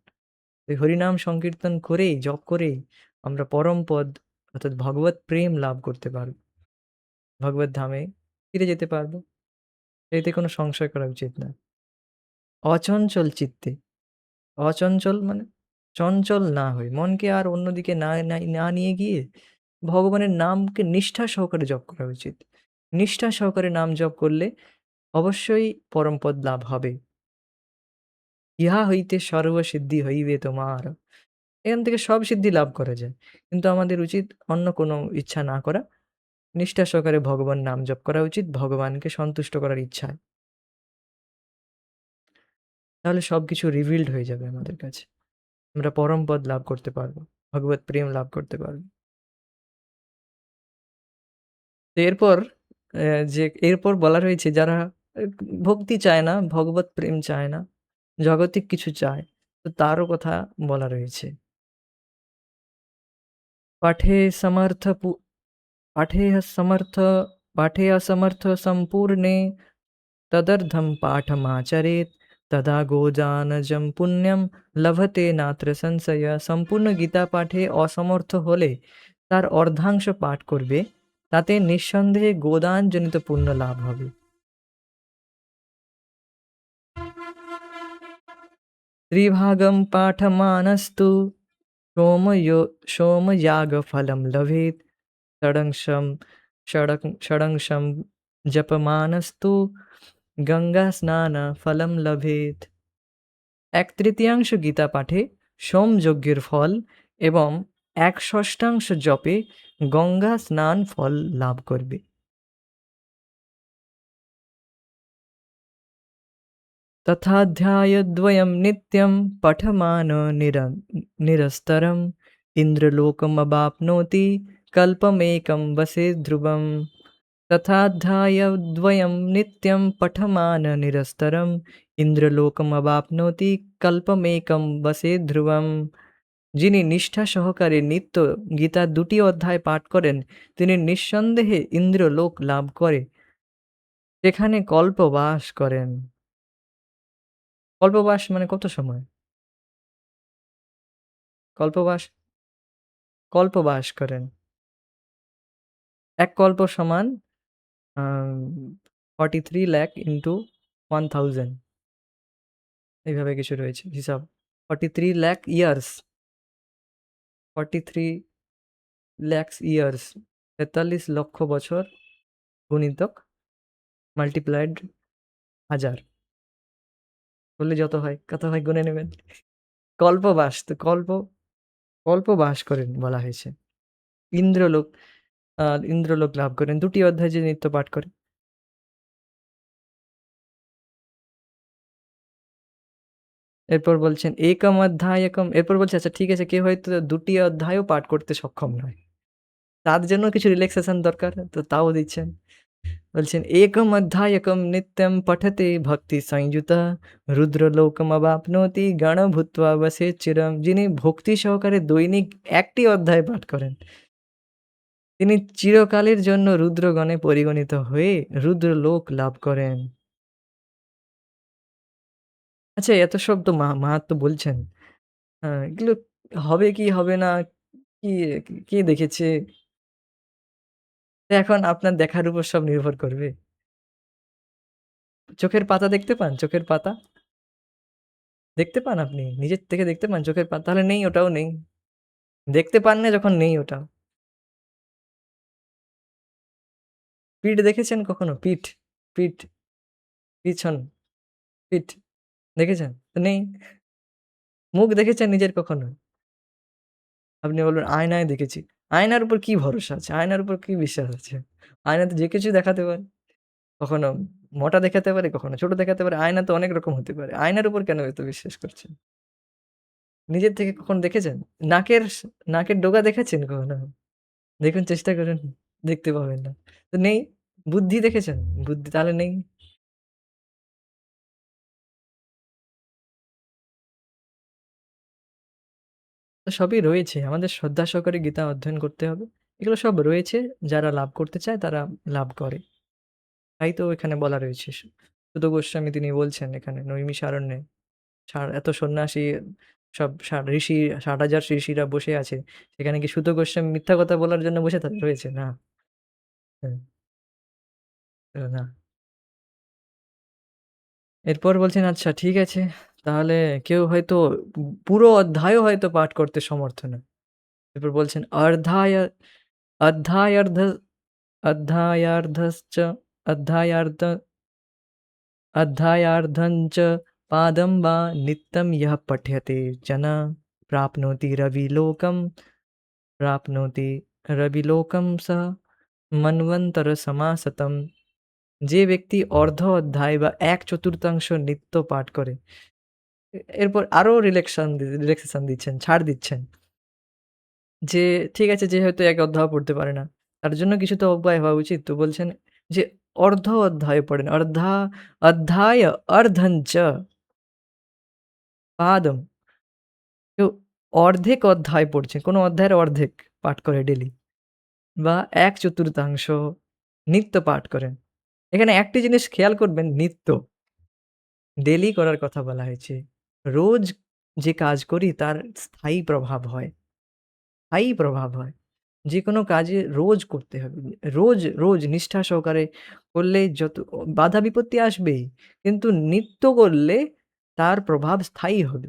এই হরিনাম সংকীর্তন করেই, জপ করেই আমরা পরম পদ অর্থাৎ ভগবৎ প্রেম লাভ করতে পারব। ভগবত ধামে ফিরে যেতে পারব। এতে কোনো সংশয় করা উচিত না। অচঞ্চল চিত্তে, অচঞ্চল মানে চঞ্চল না হয়ে, মনকে আর অন্যদিকে না নিয়ে গিয়ে ভগবানের নামকে নিষ্ঠা সহকারে জপ করা উচিত। নিষ্ঠা সহকারে নাম জপ করলে অবশ্যই পরমপদ লাভ হবে। ইহা হইতে সর্বসিদ্ধি হইবে তোমার। এখান থেকে সব সিদ্ধি লাভ করা যায়। কিন্তু আমাদের উচিত অন্য কোনো ইচ্ছা না করা। নিষ্ঠা সহকারে ভগবান নাম জপ করা উচিত ভগবানকে সন্তুষ্ট করার ইচ্ছায়। তাহলে সবকিছু রিভিলড হয়ে যাবে আমাদের কাছে। আমরা পরমপদ লাভ করতে পারবো। ভগবৎ প্রেম লাভ করতে পারবো। তো এরপর যে এরপর বলা রয়েছে যারা এ ভক্তি চায় না, ভগবৎ প্রেম চায় না, জাগতিক কিছু চায়, তো তারও কথা বলা রয়েছে। পাঠে সমর্থ পু पाठेय समर्थ पाठेय समर्थ सम्पूर्णे तदर्थं पाठमाचरेत् तदा गोजानजं পুণ্যম লভতে নাত্র সংশয়। সম্পূর্ণ গীতা পাঠে অসমর্থ হলে তার অর্ধাংশ পাঠ করবে, তাতে নিঃসন্দেহে গোদানজনিত পুণ্য লাভ হবে। ত্রিভাগম পাঠমানস্তু সোমयो सोमयागफलं लभेत्। षडंशं षडंशं जपमानस्तु गङ्गास्नानफलं लभेत्। ১/৩ গীতা পাঠে সোমযজ্ঞের ফল এবং ১/৬ জপে গঙ্গা স্নান ফল লাভ করবে। तथाध्यायद्वयं नित्यं पठमान निरस्तरम् इन्द्रलोकमवाप्नोति कल्पमेकं वसेत् ध्रुवम्। तथाध्यायद्वयं नित्यं पठमान निरस्तरम् ইন্দ্রলোকমবাপ্নোতি কল্পমেকম বসেৎ ধ্রুবম। যিনি নিষ্ঠা সহকারে নিত্য গীতার ২টি অধ্যায় পাঠ করেন, তিনি নিঃসন্দেহে ইন্দ্রলোক লাভ করে সেখানে কল্পবাস করেন। কল্পবাস মানে কত সময়? কল্পবাস কল্পবাস করেন। ১ কল্প সমান আম 43 লাখ ইন্টু 1000 এইভাবে কিছু রয়েছে হিসাব। 43 লাখ ইয়ার্স, 43 lakhs ইয়ার্স ৪৩ লক্ষ বছর গুণিতক মাল্টিপ্লাইড ১০০০ করলে যত হয়, কত হয় গুণে নেবেন। কল্পবাস তো কল্পবাস করেন বলা হয়েছে। ইন্দ্রলোক ইন্দ্রলোক লাভ করেন ২টি অধ্যায় যে নিত্য পাঠ করে। এরপর বলছেন একম অধ্যায়কম, এরপর বলছে আচ্ছা ঠিক আছে কেউ হয়তো ২টি অধ্যায়ও পাঠ করতে সক্ষম নয়। তার জন্য কিছু রিল্যাক্সেশন দরকার, তো তাও দিচ্ছেন। বলছেন একম অধ্যায়কম নিত্যম পঠতে ভক্তি সংযুতা রুদ্রলোকমবাপ্নোতি গণ ভূত্বা বসে চিরম। যিনি ভক্তি সহকারে দৈনিক ১টি অধ্যায় পাঠ করেন, তিনি চিরকালের জন্য রুদ্রগণে পরিগণিত হয়ে রুদ্রলোক লাভ করেন। আচ্ছা এত সব তো মাহাত্ম্য বলছেন। এগুলো হবে কি হবে না, কি কে দেখেছে? এখন আপনার দেখার উপর সব নির্ভর করবে। চোখের পাতা দেখতে পান? চোখের পাতা? দেখতে পান আপনি? নিজের থেকে দেখতে পান চোখের পাতা? তাহলে নেই, ওটাও নেই। দেখতে পান না যখন নেই ওটা। পিঠ দেখেছেন কখনো? পিঠ, পিঠ, পিছন, পিঠ দেখেছেন? তো নেই। মুখ দেখেছেন নিজের কখনো? আপনি বলবেন আয়নায় দেখেছি। আয়নার উপর কি ভরসা আছে? আয়নার উপর কি বিশ্বাস আছে? আয়না তো যে কিছু দেখাতে পারে। কখনো মোটা দেখাতে পারে, কখনো ছোট দেখাতে পারে। আয়না তো অনেক রকম হতে পারে। আয়নার উপর কেন এত বিশ্বাস করছেন? নিজের থেকে কখনো দেখেছেন? নাকের নাকের ডগা দেখেছেন কখনো? দেখুন চেষ্টা করেন, দেখতে পাবেন না। তো নেই। বুদ্ধি দেখেছেন? বুদ্ধি তাহলে নেই। তো সবই রয়েছে। আমাদের শ্রদ্ধা সহকারে গীতা অধ্যয়ন করতে হবে। এগুলো সব রয়েছে। যারা লাভ করতে চায় তারা লাভ করে। তাই তো এখানে বলা রয়েছে। সুত গোস্বামী তিনি বলছেন এখানে নৈমিষারণ্যে এত সন্ন্যাসী সব ঋষি ৬০,০০০ ঋষিরা বসে আছে। সেখানে কি সুত গোস্বামী মিথ্যা কথা বলার জন্য বসে রয়েছে? না। হ্যাঁ, না। এরপর বলছেন আচ্ছা ঠিক আছে। তাহলে কেউ হয়তো পুরো অধ্যায়ও হয়তো পাঠ করতে সমর্থ নয়। এরপর বলছেন অধ্যায়ার্ধ अध्यायार्धश्च अध्यायार्ध अध्यायार्धञ्च पादं वा नित्यं यः पठ्यते जनः प्राप्नोति रविलोकं प्राप्नोति रविलोकं सः মন্বন্তরসমাসতম। যে ব্যক্তি অর্ধ অধ্যায় বা ১/৪ নিত্য পাঠ করে, এরপর আরো রিল্যাক্সেশন দিচ্ছেন, ছাড় দিচ্ছেন। যে ঠিক আছে যে হয়তো ১ অধ্যায়ও পড়তে পারে না। তার জন্য কিছু তো উপায় হওয়া উচিত। তো বলছেন যে অর্ধ অধ্যায় পড়েন। অধ্যায় অর্ধঞ্চ পাদম। কেউ অর্ধেক অধ্যায় পড়ছে। কোনো অধ্যায়ের অর্ধেক পাঠ করে ডেইলি বা ১/৪ নিত্য পাঠ করেন। এখানে একটি জিনিস খেয়াল করবেন নিত্য, ডেইলি করার কথা বলা হয়েছে। রোজ যে কাজ করি তার স্থায়ী প্রভাব হয়। স্থায়ী প্রভাব হয়। যেকোনো কাজে রোজ করতে হবে। রোজ নিষ্ঠা সহকারে করলে যত বাধা বিপত্তি আসবেই। কিন্তু নিত্য করলে তার প্রভাব স্থায়ী হবে।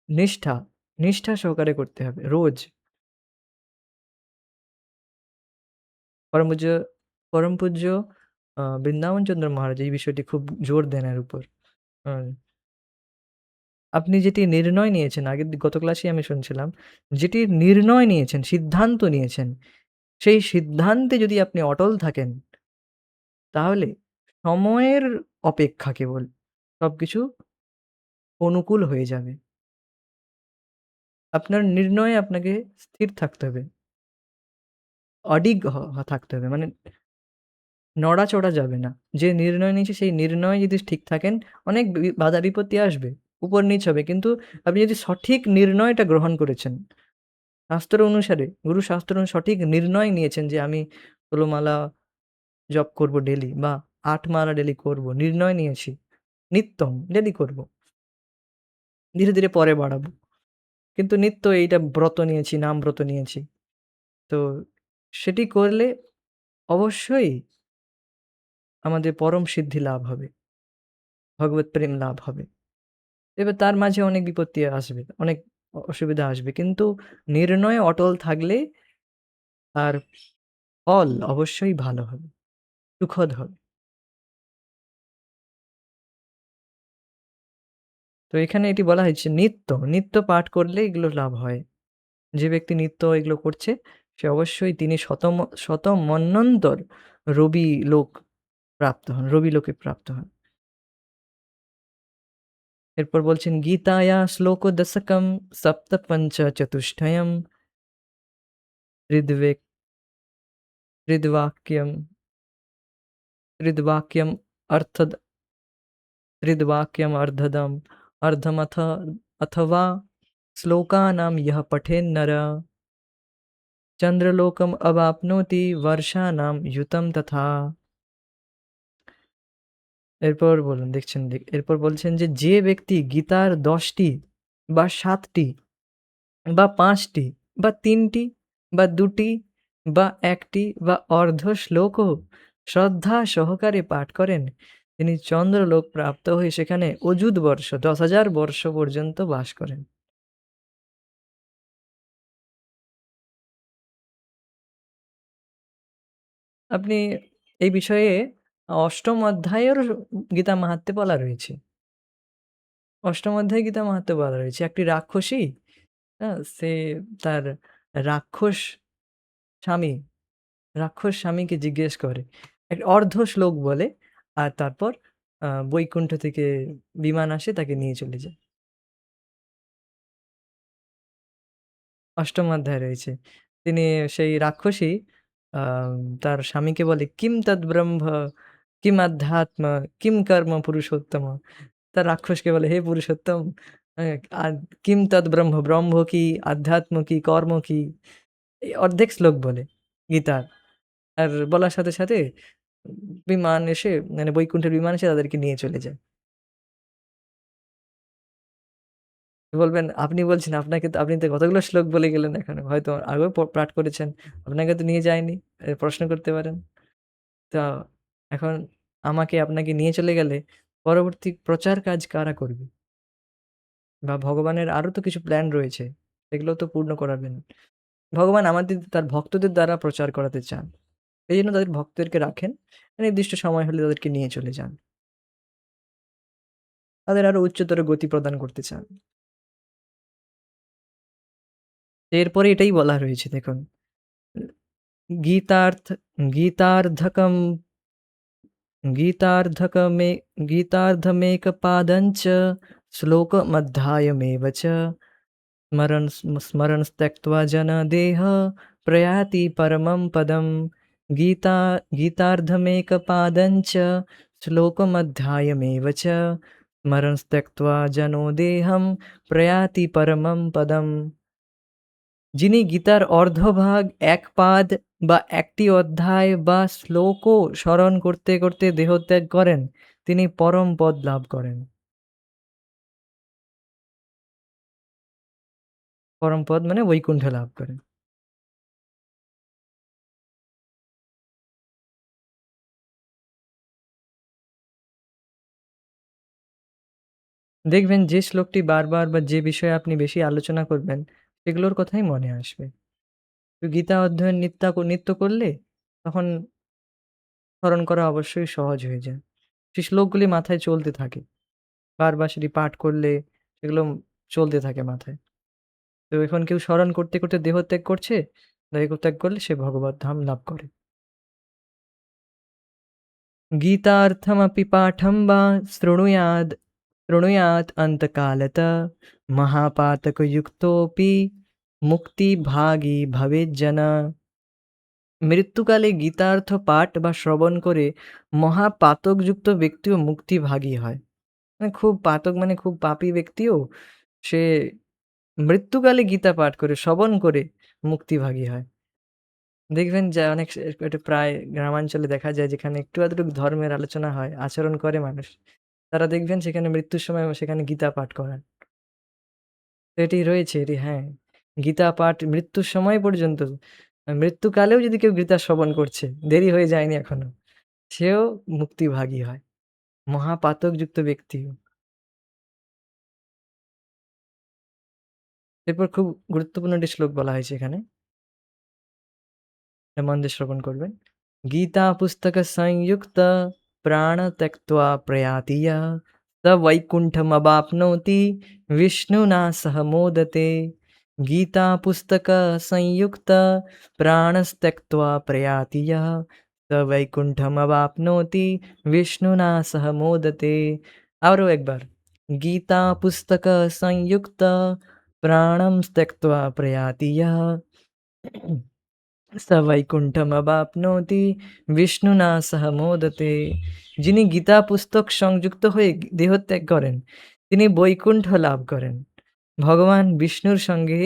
নিষ্ঠা, নিষ্ঠা সহকারে করতে হবে রোজ। পরম পূজ্য পরম পূজ্য বৃন্দাবন চন্দ্র মহারাজ এই বিষয়টি খুব জোর দেন এর উপর। আ আপনি যেটি নির্ণয় নিয়েছেন গত ক্লাসেই আমি শুনছিলাম, যেটি নির্ণয় নিয়েছেন, সিদ্ধান্ত নিয়েছেন, সেই সিদ্ধান্তে যদি আপনি অটল থাকেন, তাহলে সময়ের অপেক্ষা কেবল সবকিছু অনুকূল হয়ে যাবে। আপনার নির্ণয়ে আপনাকে স্থির থাকতে হবে। অডিগ থাকতে হবে। মানে নড়াচড়া যাবে না। যে নির্ণয় নিয়েছে সেই নির্ণয়ে যদি ঠিক থাকেন, অনেক বাধা বিপত্তি আসবে। উপর-নিচ হবে। কিন্তু আপনি যদি সঠিক নির্ণয়টা গ্রহণ করেছেন, শাস্ত্র অনুসারে গুরু শাস্ত্র সঠিক নির্ণয় নিয়েছেন যে আমি ১৬ মালা জপ করব ডেইলি বা ৮ মালা ডেইলি করব। নির্ণয় নিয়েছি। নিত্যম ডেইলি করব। ধীরে, ধীরে পরে বাড়াবো। কিন্তু নিত্য এইটা ব্রত নিয়েছি, নাম ব্রত নিয়েছি। তো সেটি করলে অবশ্যই আমাদের পরম সিদ্ধি লাভ হবে। ভগবৎ প্রেম লাভ হবে। এবার তার মাঝে অনেক বিপত্তি আসবে, অনেক অসুবিধা আসবে। কিন্তু নির্ণয়ে অটল থাকলে তার ফল অবশ্যই ভালো হবে, সুখদ হবে। তো এখানে এটি বলা হয়েছে নিত্য, নিত্য পাঠ করলে এগুলো লাভ হয়। যে ব্যক্তি নিত্য এগুলো করছে সে অবশ্যই তিনি শত মন্বন্তর রবি লোক প্রাপ্ত হন, রবি লোকে প্রাপ্ত হন। এরপর বলছেন গীতায়া শ্লোক দশকম সপ্তপঞ্চ চতুষ্টয়ম ঋগ্বেদ ऋद्वाक्यं ऋद्वाक्यम् अर्थद ऋद्वाक्यमर्धदम् अर्धमथ अथवा श्लोकानां यः पठेन्नरः चन्द्रलोकम् अवाप्नोति वर्षाणां युतं तथा। এরপর বলুন দেখছেন এরপর বলছেন যে ব্যক্তি গীতার ১০ টি বা ৭ টি বা ৫ টি বা ৩ টি বা ২ টি বা ১ টি বা অর্ধ শ্লোকও শ্রদ্ধা সহকারে পাঠ করেন, তিনি চন্দ্রলোক প্রাপ্ত হয়ে সেখানে অযুত বর্ষ ১০,০০০ বর্ষ পর্যন্ত বাস করেন। আপনি এই বিষয়ে ৮ম অধ্যায়ের গীতা মাহাত্ম্যে বলা রয়েছে। ৮ম অধ্যায়ে গীতা মাহাত্ম্যে বলা রয়েছে। একটি রাক্ষসী সে তার রাক্ষস স্বামী রাক্ষস স্বামীকে জিজ্ঞেস করে। একটা অর্ধ শ্লোক বলে আর তারপর বৈকুণ্ঠ থেকে বিমান আসে তাকে নিয়ে চলে যায়। ৮ম অধ্যায়ে রয়েছে। তিনি সেই রাক্ষসী আম তার স্বামীকে বলে, "কিম তদ্ব্রহ্ম, কিম আধ্যাত্ম, কিম কর্ম পুরুষোত্তম?" তার রাক্ষসকে বলে, "হে পুরুষোত্তম, হ্যাঁ, কিম তদ্ব্রহ্ম, ব্রহ্ম কি? আধ্যাত্ম কি? কর্ম কি?" এই অর্ধেক শ্লোক বলে গীতার। আর বলার সাথে, সাথে বিমান এসে মানে বৈকুণ্ঠের বিমান এসে তাদেরকে নিয়ে চলে যায়। বলবেন, "আপনি বলছেন আপনাকে তো আপনি তো কতগুলো শ্লোক বলে গেলেন এখানে। হয়তো আগেও পাঠ করেছেন। আপনাকে তো নিয়ে যায়নি।" প্রশ্ন করতে পারেন। তো এখন আমাকে আপনাকে নিয়ে চলে গেলে পরবর্তী প্রচার কাজ কারা করবে? বা ভগবানের আরো তো কিছু প্ল্যান রয়েছে। সেগুলোও তো পূর্ণ করাবেন। ভগবান আমাদের তার ভক্তদের দ্বারা প্রচার করাতে চান। এইজন্য তাদের ভক্তদেরকে রাখেন। নির্দিষ্ট সময় হলে তাদেরকে নিয়ে চলে যান। তাদের আরো উচ্চতর গতি প্রদান করতে চান। এরপরে এটাই বলা রয়েছে দেখুন। गीतार्थ गीतार्धकं गीतार्धकमे गीतार्धमेकपादञ्च श्लोकमध्यायमेव च स्मरन्स्त्यक्त्वा जनदेहः प्रयाति परमं पदं। गीतार्धमेकपादञ्च श्लोकमध्यायमेव च स्मरंस्त्यक्त्वा जनो देहं प्रयाति परमं पदम्। যিনি গীতার অর্ধভাগ, এক পাদ বা একটি অধ্যায় বা শ্লোকও স্মরণ করতে করতে দেহত্যাগ করেন, তিনি পরম পদ লাভ করেন। পরম পদ মানে বৈকুণ্ঠ লাভ করেন। দেখবেন যে শ্লোকটি বারবার বা যে বিষয়ে আপনি বেশি আলোচনা করবেন, সেগুলোর কথাই মনে আসবে। তো গীতা অধ্যয়ন নিত্য করলে তখন স্মরণ করা অবশ্যই সহজ হয়ে যায়। সেই শ্লোকগুলি মাথায় চলতে থাকে। বারবার সেটি পাঠ করলে সেগুলো চলতে থাকে মাথায়। তো এখন কেউ স্মরণ করতে করতে দেহত্যাগ করছে, দেহত্যাগ করলে সে ভগবত ধাম লাভ করে। गीतार्थमपि पाठं वा शृणुयात् अन्तकालतः महापातकयुक्तोऽपि মুক্তিভাগী ভবেজ্জনা। মৃত্যুকালে গীতার্থ পাঠ বা শ্রবণ করে মহাপাতকযুক্ত ব্যক্তিও মুক্তিভাগী হয়। মানে খুব পাতক মানে খুব পাপী ব্যক্তিও সে মৃত্যুকালে গীতা পাঠ করে, শ্রবণ করে মুক্তিভাগী হয়। দেখবেন যে অনেক একটু প্রায় গ্রামাঞ্চলে দেখা যায় যেখানে একটু আধটু ধর্মের আলোচনা হয়, আচরণ করে মানুষ। তারা দেখবেন সেখানে মৃত্যুর সময় সেখানে গীতা পাঠ করান। তো এটি রয়েছে এটি হ্যাঁ, গীতা পাঠ মৃত্যুর সময় পর্যন্ত মৃত্যুকালেও যদি কেউ গীতা শ্রবণ করছে, দেরি হয়ে যায়নি এখনো, সেও মুক্তিভাগী হয়। মহাপাতকযুক্ত ব্যক্তিও। এরপর খুব গুরুত্বপূর্ণ একটি শ্লোক বলা হয়েছে এখানে। মন দিয়ে শ্রবণ করবেন। गीतापुस्तकसंयुक्त प्राणत्यक्त्वा प्रयाति यः स वैकुण्ठमवाप्नोति विष्णुना सह मोदते। गीतापुस्तकसंयुक्त प्राणस्त्यक्त्वा प्रयाति यः स वैकुण्ठमवाप्नोति विष्णुना सह मोदते। আরও একবার गीतापुस्तकसंयुक्त प्राणं त्यक्त्वा प्रयाति यः स वैकुण्ठमवाप्नोति বিষ্ণুনা সহ মোদতে। যিনি গীতা পুস্তক সংযুক্ত হয়ে দেহত্যাগ করেন, তিনি বৈকুণ্ঠ লাভ করেন। ভগবান বিষ্ণুর সঙ্গে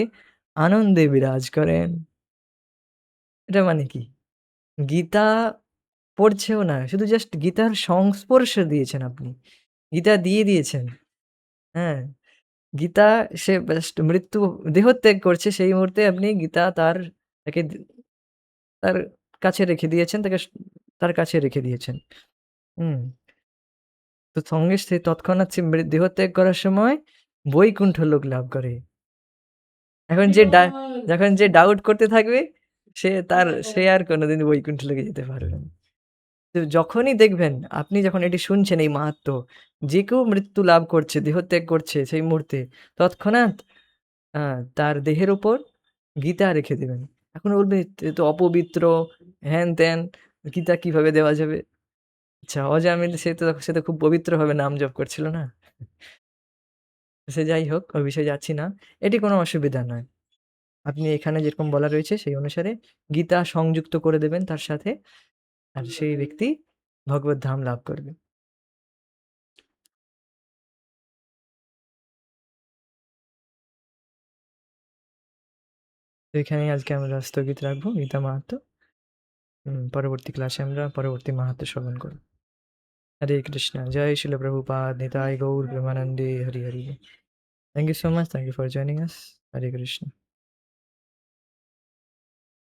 আনন্দে বিরাজ করেন। এটা মানে কি? গীতা পড়ছেও না, শুধু জাস্ট গীতার সংস্পর্শ দিয়েছেন আপনি। গীতা দিয়ে দিয়েছেন। হ্যাঁ? গীতা সে জাস্ট দেহত্যাগ করছে সেই মুহূর্তে আপনি গীতা তাকে তার কাছে রেখে দিয়েছেন, তার কাছে রেখে দিয়েছেন। হুম? তো সঙ্গে সে তৎক্ষণাৎ সে দেহত্যাগ করার সময় বৈকুণ্ঠ লোক লাভ করে। এখন যখন যে ডাউট করতে থাকবে সে আর কোনদিন বৈকুণ্ঠ লোকে যেতে পারবে না। তো যখনই দেখবেন আপনি যখন এটি শুনছেন এই মাহাত্ম্য, যে কেউ মৃত্যু লাভ করছে, দেহত্যাগ করছে সেই মুহূর্তে তৎক্ষণাৎ আ তার দেহের উপর গীতা রেখে দিবেন। এখন বলবে এ তো অপবিত্র, হ্যান-ত্যান, গীতা কিভাবে দেওয়া যাবে? আচ্ছা, অজামিল সে তো খুব পবিত্রভাবে নাম জপ করছিল না? সে যাই হোক, ওই বিষয়ে যাচ্ছি না। এটি কোনো অসুবিধা নয়। আপনি এখানে যেরকম বলা রয়েছে সেই অনুসারে গীতা সংযুক্ত করে দেবেন তার সাথে। আর সেই ব্যক্তি ভগবত ধাম লাভ করবে। তো এখানেই আজকে আমরা স্থগিত রাখবো গীতা মাহাত্ম্য। পরবর্তী ক্লাসে আমরা পরবর্তী মাহাত্ম্য শ্রবণ করব। হরে কৃষ্ণ। জয় শিল প্রভুপাদ নিতাই গৌর প্রেমানন্দে Hari Hari. Thank you so much. Thank you for joining us. Hare Krishna.